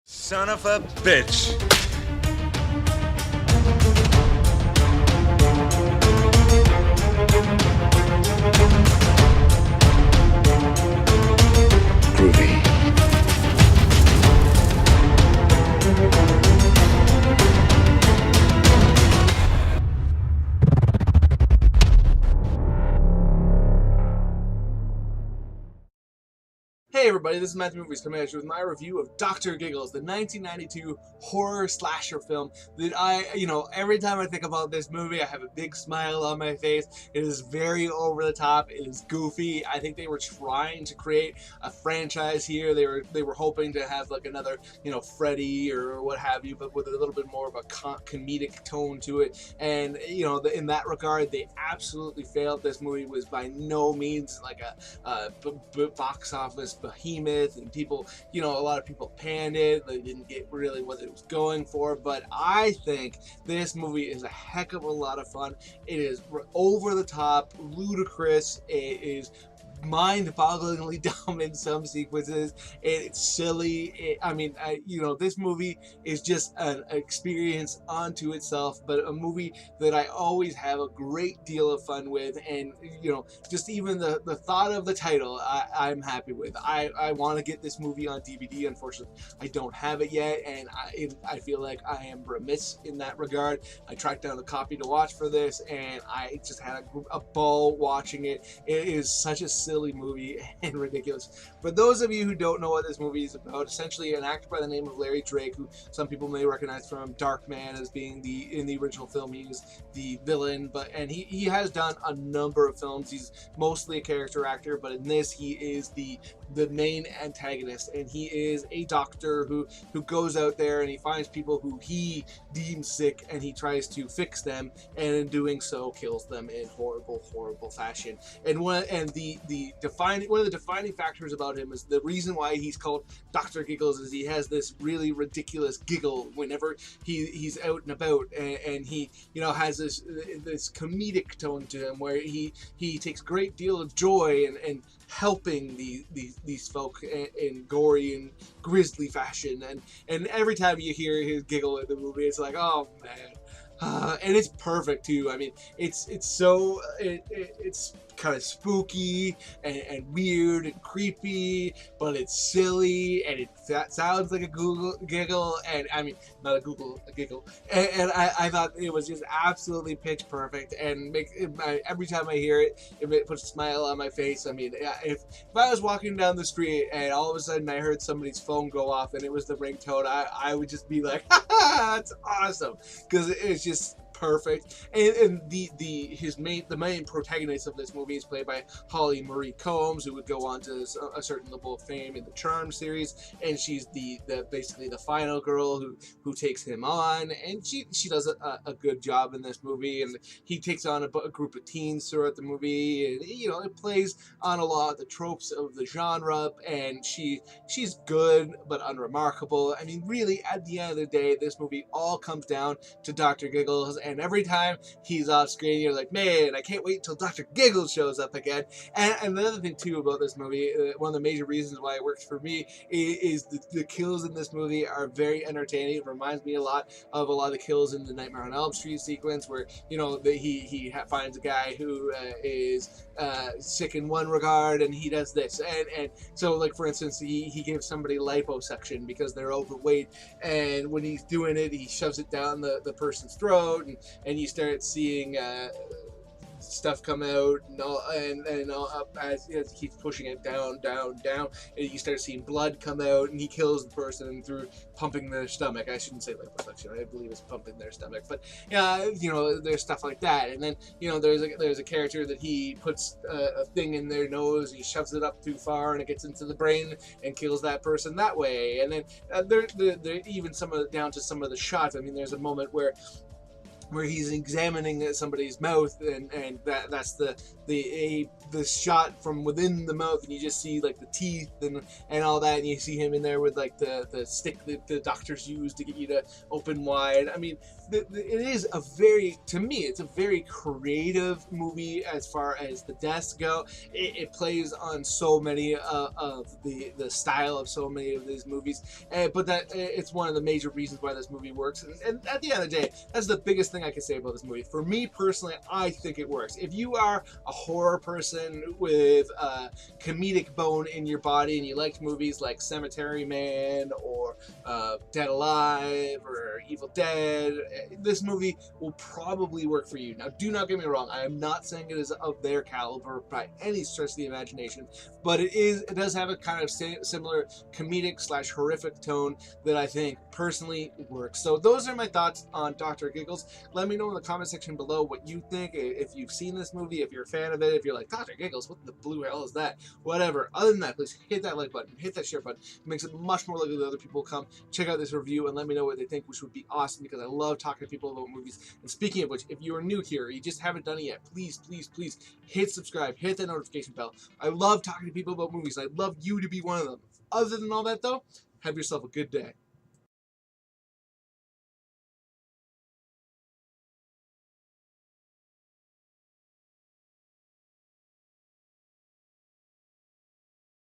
Son of a bitch. Groovy. Hey everybody, this is Matthew Movies coming at you with my review of Dr. Giggles, the 1992 horror slasher film that every time I think about this movie, I have a big smile on my face. It is very over the top. It is goofy. I think they were trying to create a franchise here. They were hoping to have like another, Freddy or what have you, but with a little bit more of a comedic tone to it. And, in that regard, they absolutely failed. This movie was by no means like a box office behemoth, and people, a lot of people panned it. They didn't get really what it was going for, but I think this movie is a heck of a lot of fun. It is over the top, ludicrous. It is mind-bogglingly dumb in some sequences. It's silly. This movie is just an experience unto itself, but a movie that I always have a great deal of fun with. And just even the thought of the title, I'm happy with. I want to get this movie on DVD. Unfortunately, I don't have it yet, and I feel like I am remiss in that regard. I tracked down a copy to watch for this, and I just had a ball watching it. It is such a silly movie and ridiculous. For those of you who don't know what this movie is about, essentially an actor by the name of Larry Drake, who some people may recognize from Darkman as being in the original film he was the villain, and he has done a number of films. He's mostly a character actor, but in this he is the main antagonist, and he is a doctor who goes out there and he finds people who he deems sick, and he tries to fix them, and in doing so kills them in horrible fashion. And one of the defining factors about him is the reason why he's called Dr. Giggles is he has this really ridiculous giggle whenever he's out and about, and he has this comedic tone to him where he takes great deal of joy in helping these folk in gory and grisly fashion, and every time you hear his giggle in the movie, it's like, oh man. And it's perfect too. I mean, it's kind of spooky and weird and creepy, but it's silly, and that sounds like a giggle, and I mean, not a giggle. And I thought it was just absolutely pitch perfect, and every time I hear it, it puts a smile on my face. I mean, if I was walking down the street and all of a sudden I heard somebody's phone go off and it was the ringtone, I would just be like, that's awesome, because it's just perfect. And the main protagonist of this movie is played by Holly Marie Combs, who would go on to a certain level of fame in the Charm series, and she's basically the final girl who takes him on, and she does a good job in this movie. And he takes on a group of teens throughout the movie, and it plays on a lot of the tropes of the genre, and she's good but unremarkable. I mean, really, at the end of the day, this movie all comes down to Dr. Giggles, and every time he's off screen, you're like, man, I can't wait until Dr. Giggles shows up again. And the other thing too about this movie, one of the major reasons why it works for me is the kills in this movie are very entertaining. It reminds me a lot of the kills in the Nightmare on Elm Street sequence, where he finds a guy who is sick in one regard, and he does this, and so, like, for instance, he gives somebody liposuction because they're overweight, and when he's doing it, he shoves it down the person's throat, and you start seeing stuff come out, and as he keeps pushing it down, and you start seeing blood come out, and he kills the person through pumping their stomach. I shouldn't say liposuction. I believe it's pumping their stomach, but there's stuff like that. And then there's a character that he puts a thing in their nose, and he shoves it up too far, and it gets into the brain and kills that person that way. And then there even down to some of the shots. I mean, there's a moment where where he's examining somebody's mouth, and that's the shot from within the mouth, and you just see like the teeth and all that, and you see him in there with like the stick that the doctors use to get you to open wide. I mean, it is a very, to me, it's a very creative movie as far as the deaths go. It plays on so many of the style of so many of these movies, but that it's one of the major reasons why this movie works. And at the end of the day, that's the biggest thing I can say about this movie. For me personally, I think it works. If you are a horror person with a comedic bone in your body and you like movies like Cemetery Man or Dead Alive or Evil Dead, this movie will probably work for you. Now, do not get me wrong. I am not saying it is of their caliber by any stretch of the imagination, but it does have a kind of similar comedic / horrific tone that I think personally works. So those are my thoughts on Dr. Giggles. Let me know in the comment section below what you think, if you've seen this movie, if you're a fan of it, if you're like, Dr. Giggles, what the blue hell is that? Whatever. Other than that, please hit that like button, hit that share button. It makes it much more likely that other people will come check out this review and let me know what they think, which would be awesome because I love talking to people about movies. And speaking of which, if you are new here or you just haven't done it yet, please, please, please hit subscribe, hit that notification bell. I love talking to people about movies. I'd love you to be one of them. Other than all that though, have yourself a good day.